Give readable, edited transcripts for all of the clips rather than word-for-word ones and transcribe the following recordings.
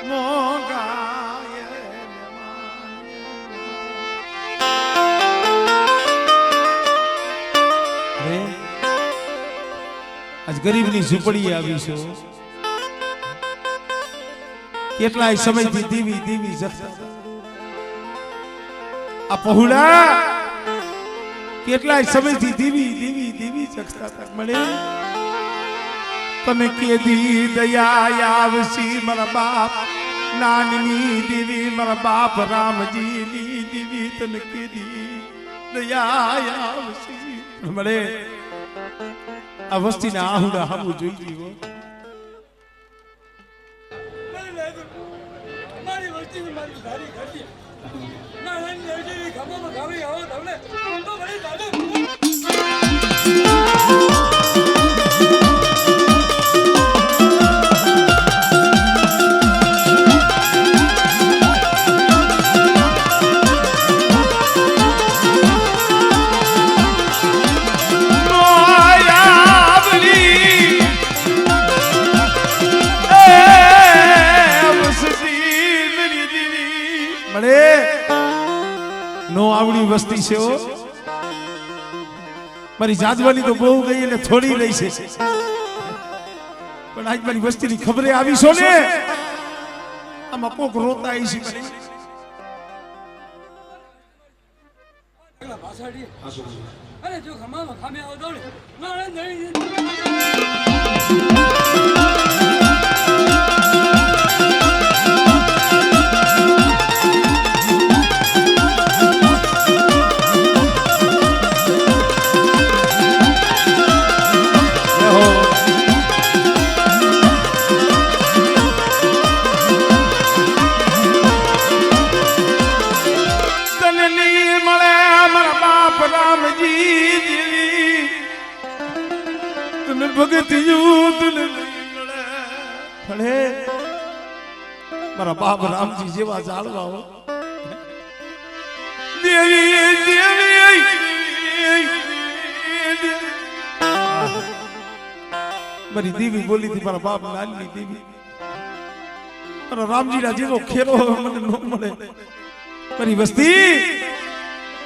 મોગાય આજ ગરીબની ઝૂંપડી આવી છે કેટલાય સમયથી દીવી દીવી જગતા આ પહોળા કેટલાય સમયથી દીવી દીવી દીવી જગતા મળે તને કેદી દયા આવશી મારા બાપ નાનની દીવી મારા બાપ રામજીની દીવી તને કેદી દયા આવશી મળે આ વસ્તીને આહુડા હામું જોઈ જીવો મારી વસ્તીની મારી ધારી કરતી ના જેવી ખબર ગાવી આવો તમને તો ભાઈ દાદુ નો આવડી વસ્તી છે મારી જાદવાની તો બહુ ગઈ એટલે થોડી રહી છે પણ આજ મારી વસ્તીની ખબરે આવી છો ને આમાં કોક રોતા આવી છે અરે જો ખમામાં ખામે આવો દોડે ના નહીં ભગત યુદ્ધ મારા બાપ રામજી જેવા જાળવા દેવી દેવી મારી દેવી બોલી હતી મારા બાપ લાલની દેવી મારા રામજીના જેવો ખેરો મને ન મળે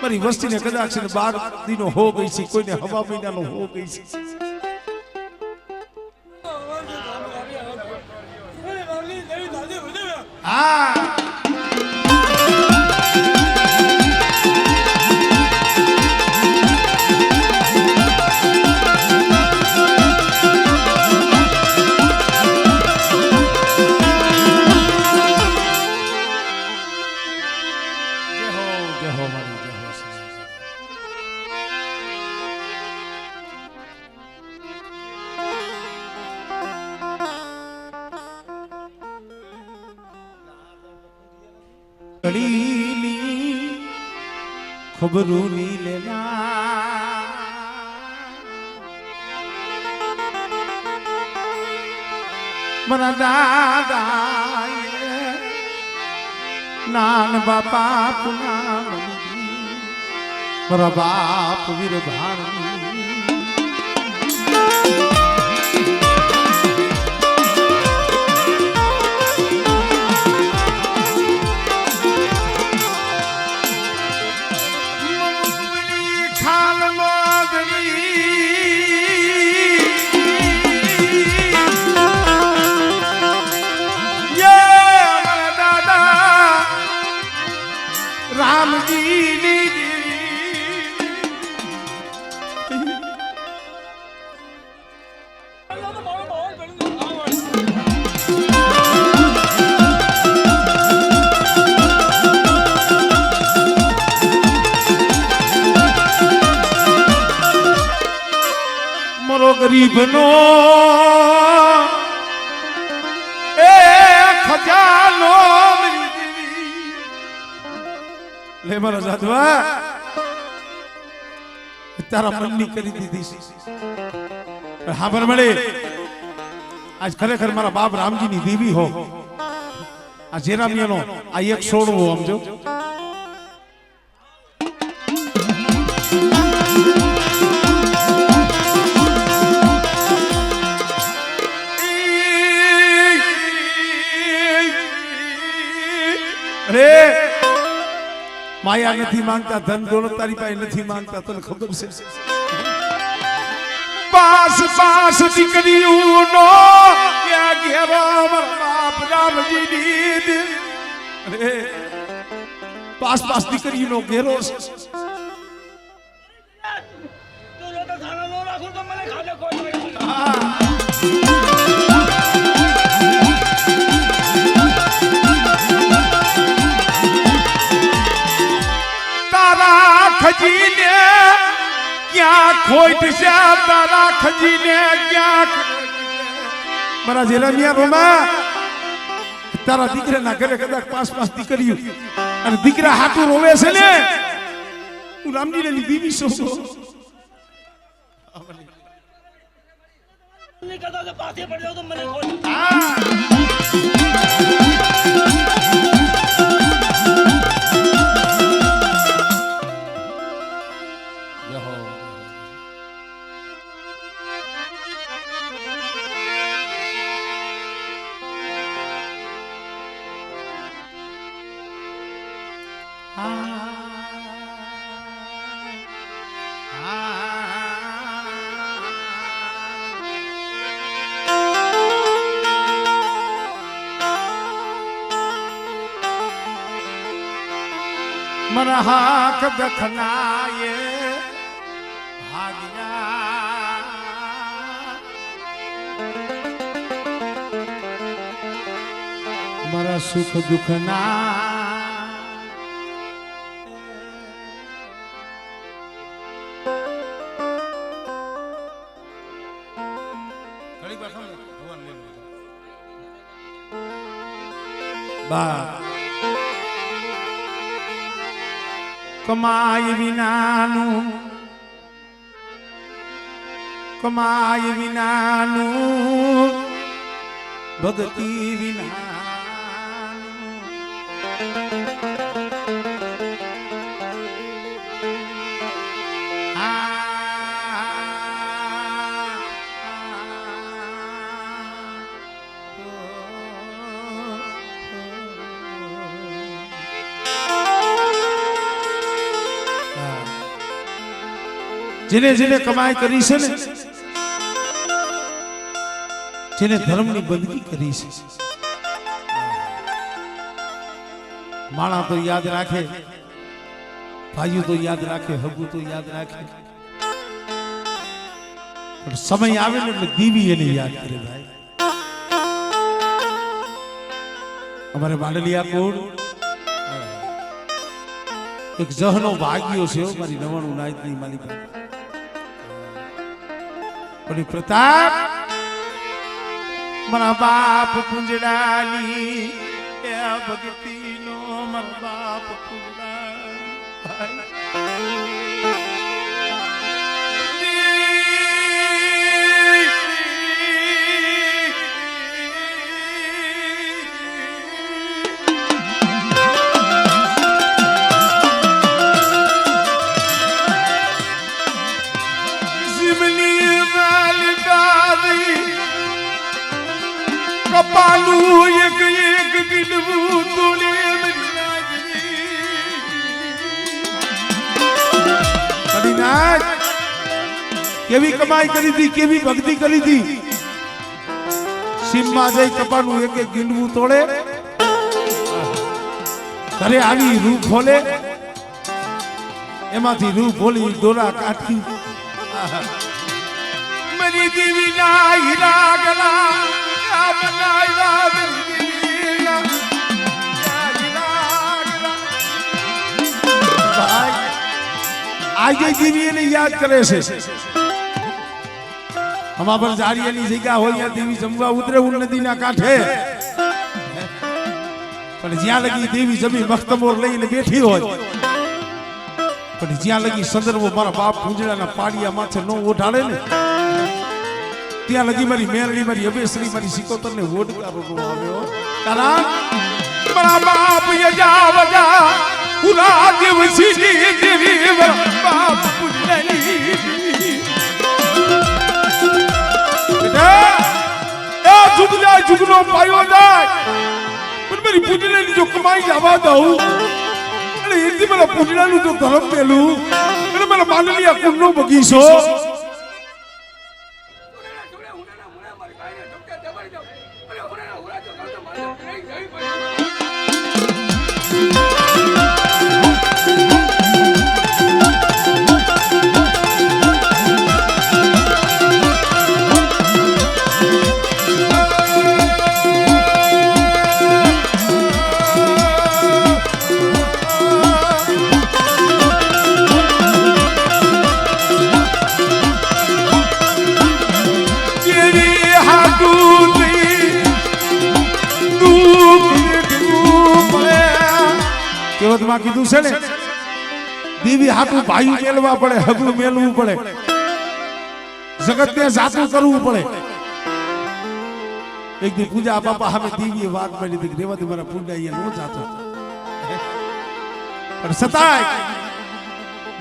મારી વસ્તીને કદાચ 12 દિનો હો ગઈ છે કોઈને હવા મહિનાનો હો ગઈ છે ખબરું ની લેલા મારા દાદા નાન બાપા પુના મારા બાપ વીર ભાણી ગરીબનો એ ખજાનો લે મારા સાધવા તારા મનની કરી દીધી છે હા પર મળે આજ ખરેખર મારા બાપ રામજીની દેવી હો આ જેરામિયાનો આ એક છોડવો સમજો અરે માયા નથી માંગતા, ધન દોલત તારી પાસે નથી માંગતા, તને ખબર છે? પાસ પાસ દીકરીઓનો ક્યાં ઘેરો બાપ રામજી દીદી, અરે પાસ પાસ દીકરીનો ઘેરો છે. તારા ખજીને ક્યાં ખોટ છે, તારા ખજીને ક્યાં મારા જેલમિયા રોમા, તારા દીકરાના ઘરે કદાચ પાસ પાસ દીકરીઓ અને દીકરા હાટું રોવે છે ને, તું રામજીને દીવી છો. પાછે પડી જાવ તો મને મરા હાક દખનાએ ભાગ્યા, મારા સુખ દુખના બા કમાય વિનાનું, કમાય વિનાનું, ભક્તિ વિનાનું, જેને જેને કમાઈ કરી છે ને, જેને ધર્મની બંદગી કરી છે, માણા તો યાદ રાખે, ભાઈઓ તો યાદ રાખે, હગુ તો યાદ રાખે, પણ સમય આવે ને એટલે દીવી એને યાદ કરે. ભાઈ અમારે માંડલિયા કોડ એક જહનો ભાગ્યો છે મારી 99 નાયતની માલિક. પણ પ્રતાપ મારા બાપ કુંજડાની એ ભક્તિનો, મારા બાપ કપાલું એક એક ગીડવું તોલે મદીનાથ, કેવી કમાઈ કરી હતી, કેવી ભક્તિ કરી હતી. સીમમાં જઈ કપાનું એક એક ગીંડવું તોડે, ઘરે આવી રૂ ખોલે, એમાંથી રૂ ખોલી દોરા કાઢી, મારી દેવી ના હીરા ગલા આજે દેવી એને યાદ કરે છે. અમા પર જાડીયાની જગ્યા હોય દેવી જમવા ઉતરે નદીના કાંઠે, પણ જ્યાં લગી દેવી જમી મખતમોર લઈને બેઠી હોય, પણ જ્યાં લગી સંદર્ભો મારા બાપ પૂંજડાના પાડિયા માથે નો ઓઢાડે ને, ત્યાં લગી મારી મેરડી, મારી અભેશ્રી, મારી સિકોતર ને ઓડકારો નો આવ્યો. કારણ મારા બાપ યજા વજા પુરા દિવસી દેવી બાપ પૂજની બેટા એ જુગલા જુગનો પાયો જાય, પણ મારી પૂજનાની જો કમાઈ જવા દઉં અને એથી મારા પૂજનાનું જો ધર્મ પેલું અને મારા માનવીયા કુંડનો બગીચો કેવતમાં કીધું છે ને દેવી હાથું ભાઈ મેલવા પડે હગું મેલવું પડે જગતને જાતું કરવું પડે એક દી પૂજા બાપા સામે દેવીએ વાત કરી દીધી રેવાથી મારા પૂજા અહીંયા નો જાતો પણ સતાય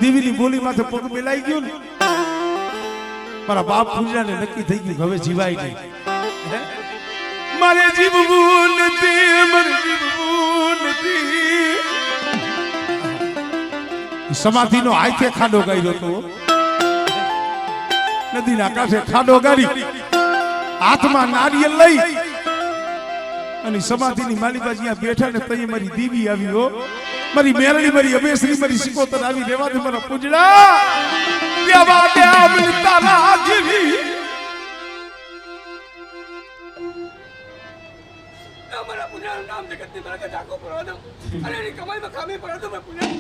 દેવીની બોલી માથે પગ મેલાઈ ગયો ને મારા બાપ પૂજાને નક્કી થઈ ગયું હવે જીવાય નહીં મારે જીવવું નથી મારે જીવવું નથી સમાધિનો હાથે ખાડો ગાળ્યો હતો નદીના કાંઠે ખાડો ગાળી હાથમાં નારિયેળ લઈ અને સમાધિની માલિબાજી બેઠા ને તઈ મારી દેવી આવી હો મારી મેરડી મારી અભેશ્રી મારી સિકોતર આવી રેવાથી મારા પૂજડા દેવા દેવ તારા જેવી અમારા પૂજાનું નામ જગતની બરકત આખો પડવા દો અને એની કમાઈમાં ખામી પડવા દો મેં પૂજા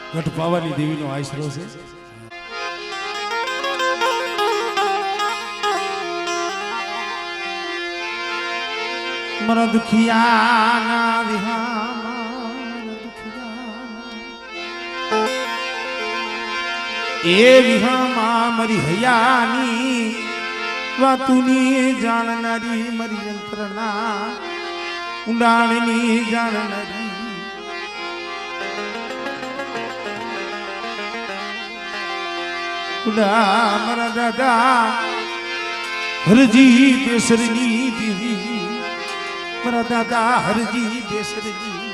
ઘટ પાવાની દેવીનો આશરો છે મારા દુખિયાના વિહામાં એ વિહામાં મારી હૈયાની વાતુની જાણનારી મારી યંત્રના ઊંડાણની જાણનારી મારા દાદા હરજી દેસરની દેવી મારા દાદા હરજી દેસરની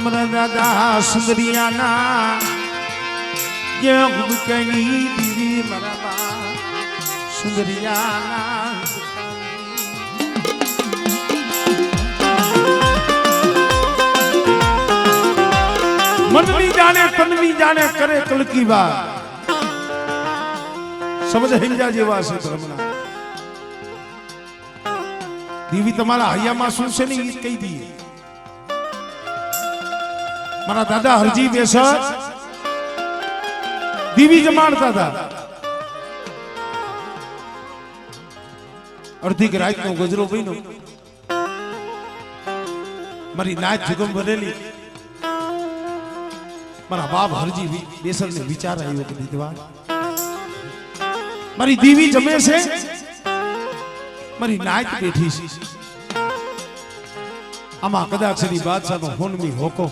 મારા દાદા સુંદરિયાના જે કની દેવી મારા બા સુંદરિયાના મનની જાણે તનની જાણે કરે કલકી વાત સમજ હિંજા જેવા છે ધર્મના દેવી તમારા હૈયામાં શું છે ને એ કહી દઈએ મારા દાદા હરજી બેસર દેવી જમાડતા હતા અડધી રાત નો ગજરો બન્યો મારી નાચ જુગમ ભરેલી મારા બાપ હરજી બેસર ને વિચાર આવ્યો કે દીધવા મારી દેવી જમે છે મારી નાચ બેઠી છે આમાં કદાચ ની બાદશાહનો હોનમી હોકો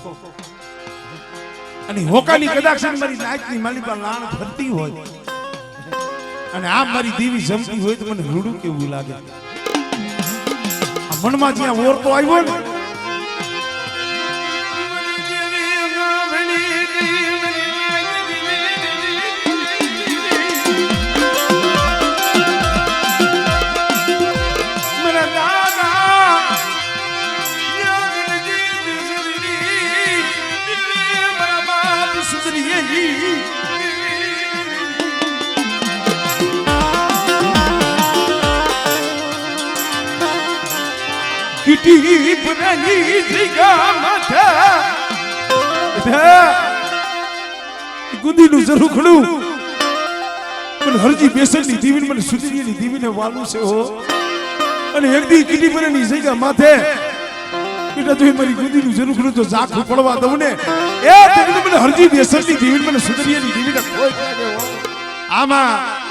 અને હોકાની કદાચ મારી નાચની માલિકા લાણ ભરતી હોય અને આ મારી દેવી જમતી હોય તો મને રૂડું કેવું લાગે આ મનમાં જ્યાં ઓરતો આવ્યો ને કિટી પુરાની જગ્યા માથા ગુંદીનું ઝરૂખડું મને હરજી બેસનની દીવીને મને સુધરીની દીવીને વાલું છે હો અને એક દી કીડી પરેની જગ્યા માથે બેટા તું મારી ગુદીનું જરૂર કરું તો ઝાખું પડવા દઉં ને એ તેની મને હરજી બેસનની દીવીને મને સુધરીની દીવીને કોઈ લાગે હો આમાં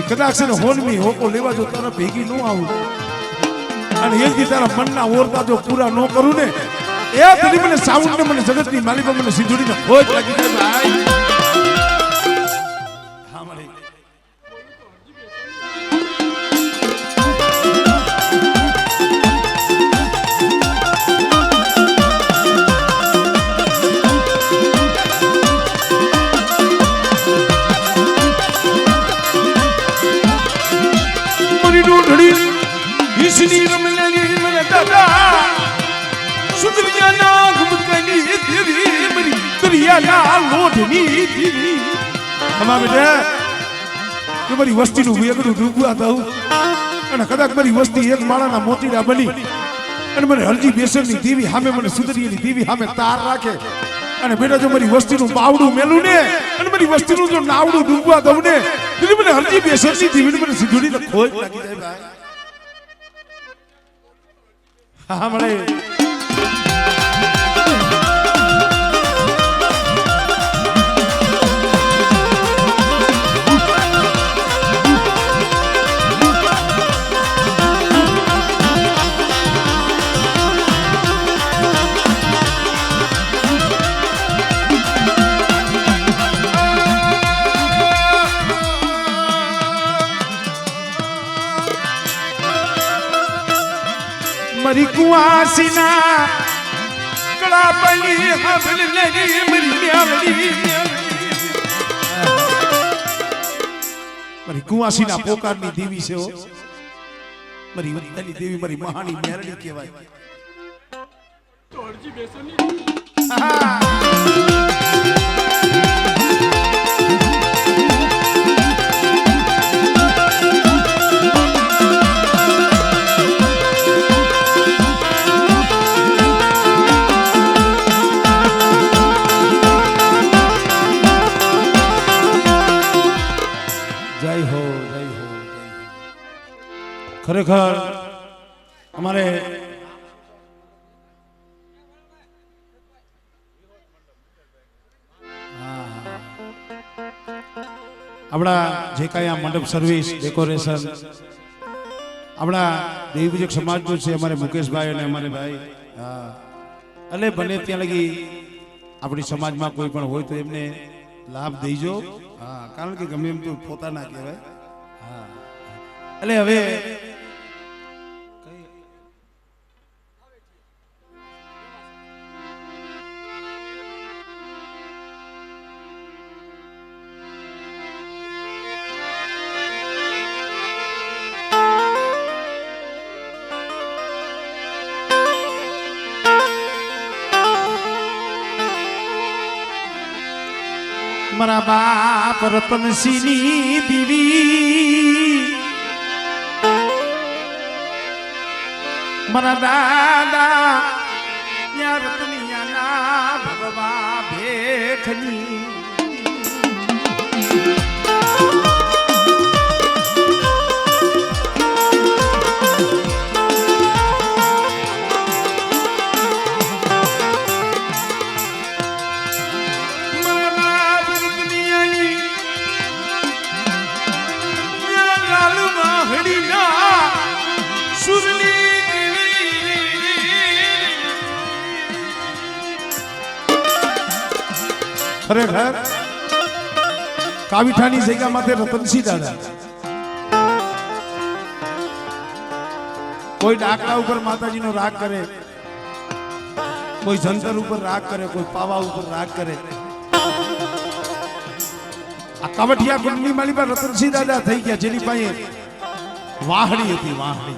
કદાચ છે ને હોલમી હોકો લેવા જો તારા ભેગી ન આવું અને એકથી તારા મનના ઓરતા જો પૂરા ન કરું ને એ તરી મને સાઉન્ડ ને મને જગતની માલિકો મને સિંધુડીને ખોજ લાગી જાય ભાઈ હા મારી इसनी रमलनी मेरे दादा सुंदरिया ना घुमकनी देवी मेरी दरिया ना लोटनी देवी हमा बेटा કે મારી વસ્તીનું વેગડું ડૂબવા દઉં અને કદાચ મારી વસ્તી એક માળાના મોતીડા બની અને મને હરજી બેસનની દેવી સામે મને સુંદરીની દેવી સામે તાર રાખે અને બેટા જો મારી વસ્તીનું બાવડું મેલું ને અને મારી વસ્તીનું જો નાવડું ડૂબવા દઉં ને એટલે મને હરજી બેસનની દેવી મને સિંધુડી તો ખોજ લાગી જાય ભાઈ હા મળે मरी कुआसीना कड़ा पली हबल नहीं मरी न्यावली मरी कुआसीना पोकारनी देवी છે હો મરી વતની દેવી મરી મહાની મેરડી કહેવાય તો હરજી બેસનની ખરેખર અમારે આપણા જે કાંઈ આ મંડપ સર્વિસ ડેકોરેશન આપણા દેવી પૂજક સમાજનું છે અમારે મુકેશભાઈ અને અમારે ભાઈ હા એટલે બને ત્યાં લગી આપણી સમાજમાં કોઈ પણ હોય તો એમને લાભ દેજો હા કારણ કે ગમે એમ તો પોતાના કહેવાય હા એટલે હવે મારા બાપ રતનસિંહની દીવી મારા દાદા યા રતનિયાના ભગવા ભેખની ખરેખર કાવીઠાની જગ્યા માટે રતનસિંહ દાદા કોઈ ડાકરા ઉપર માતાજીનો રાગ કરે, કોઈ જંતર ઉપર રાગ કરે, કોઈ પાવા ઉપર રાગ કરે. આ કવઠિયા કુંડની માલી પર રતનસિંહ દાદા થઈ ગયા, જેની પાસે વાહડી હતી. વાહડી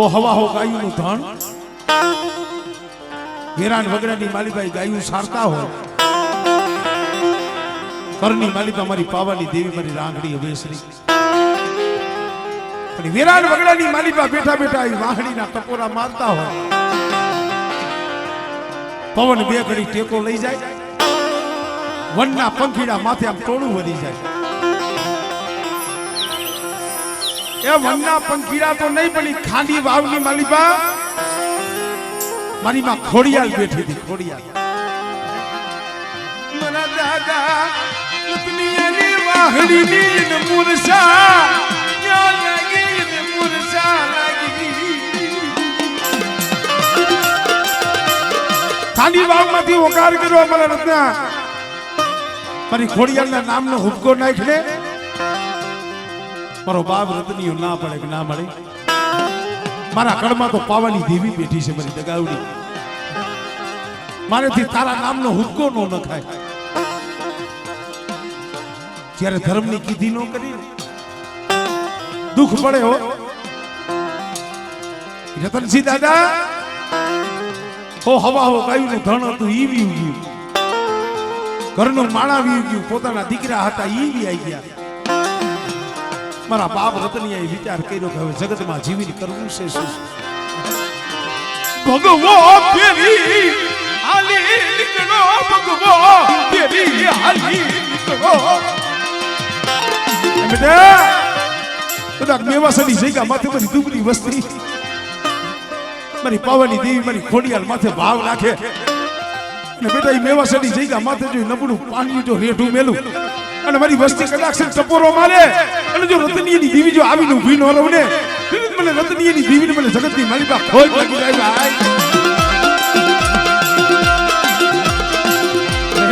ઓ હવા હો ગાયું નું ધણ. વેરાન વગડાની માલીભાઈ ગાયું સારતા હોય. કરની માલિકા મારી પાવાની દેવી મારી રાંગડી અવેસરી. પણ વેરાન વગડાની માલિકા બેઠા બેઠા એ વાહડીના ટપોરા મારતા હોય. પવન બે ઘડી ટેકો લઈ જાય, વનના પંખીડા માથે આમ ટોળું વધી જાય. એ વનના પંખીડા તો નહીં, પણ ખાંડી વાવની માલિકા મારી માં ખોડિયાલ બેઠી હતી. ખોડિયાલ મારા દાદા પત્નીની વાહડીની ને મુરસા ક્યાં લાગી ને મુરસા લાગી. ખાંડી વાવમાંથી ઓકાર કર્યો મારા રત્ના મારી ખોડિયાલના નામનો હુબકો નાખ લે. મારો બાપ રતનીઓ ના પડે કે ના મળે. મારા કડમાં તો પાવાની દેવી બેઠી છે મારી દગાવડી. મારેથી તારા નામનો હુક્કો નો નખાય. જ્યારે ધર્મની કીધી નો કરી દુઃખ પડે હો. રતનસિંહ દાદા હો હવા હો ગાયું નું ધણ હતું ઈ વી ગયું, ઘરનું માણા વી ગયું, પોતાના દીકરા હતા ઈ વી આવી ગયા. મારા બાપ રતનિયાએ વિચાર કર્યો કે હવે જગતમાં જીવીને કરવું છે શું? ભગવો ફેરી હાલી નીકળો, ભગવો ફેરી હાલી નીકળો. બેટા કદાચ મેવાસની જગ્યા માથે મારી દુબળી વસ્તી મારી પાવાની દેવી મારી ખોડિયાલ માથે ભાવ રાખે અને બેટા એ મેવાસની જગ્યા માથે જો નબળું પાણી જો રેઠું મેલું અને મારી વસ્તી કદાચ ટપોરો મારે અને જો રતનીની દેવી જો આવીને ઊભી ન રહું ને, મને રતનીની દેવીને મને જગતની માલિકા ખોજ લાગી જાય. ભાઈ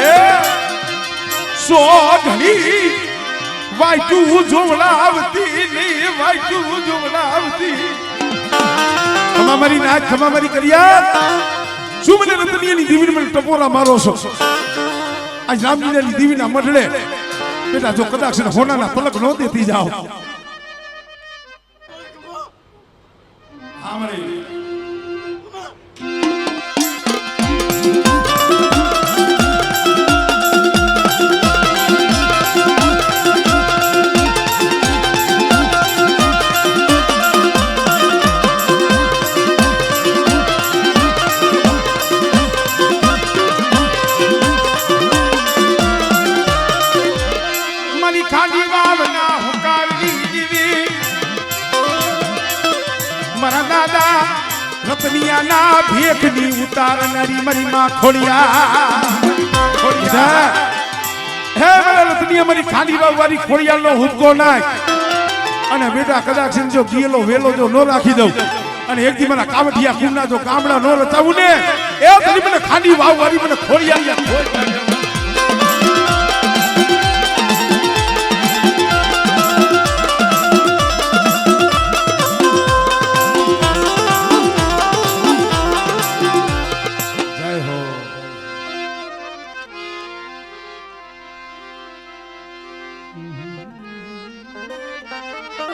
હે સો ઘડી વાઈટું જોવડાવતી ને વાઈટું જોવડાવતી. ખમા મારી નાક ખમા મારી કર્યા શું મને રતનીની દેવીને મને ટપોરા મારો છો? આજ રામજીની દેવીના મઢડે બેટા જો કદાચ હોનાના પલક નો દેતી જાઓ. ખાલી વાવના હુકાવી દીવી મારા દાદા રતનિયાના ભેખની ઉતારનારી મારી માં ખોડિયા. હે મારા રતનિયા મારી ખાલી વાવવાળી ખોડિયાલનો હુબકો નાખ અને બેટા કદાચ જો ગીલો વેલો જો નો રાખી દઉં અને એકદી મારા કાવઠિયા કુંડા જો ગામડા નો રચાવું ને એ તરી મને ખાલી વાવવાળી મને ખોડિયાલિયા ખોડિયા.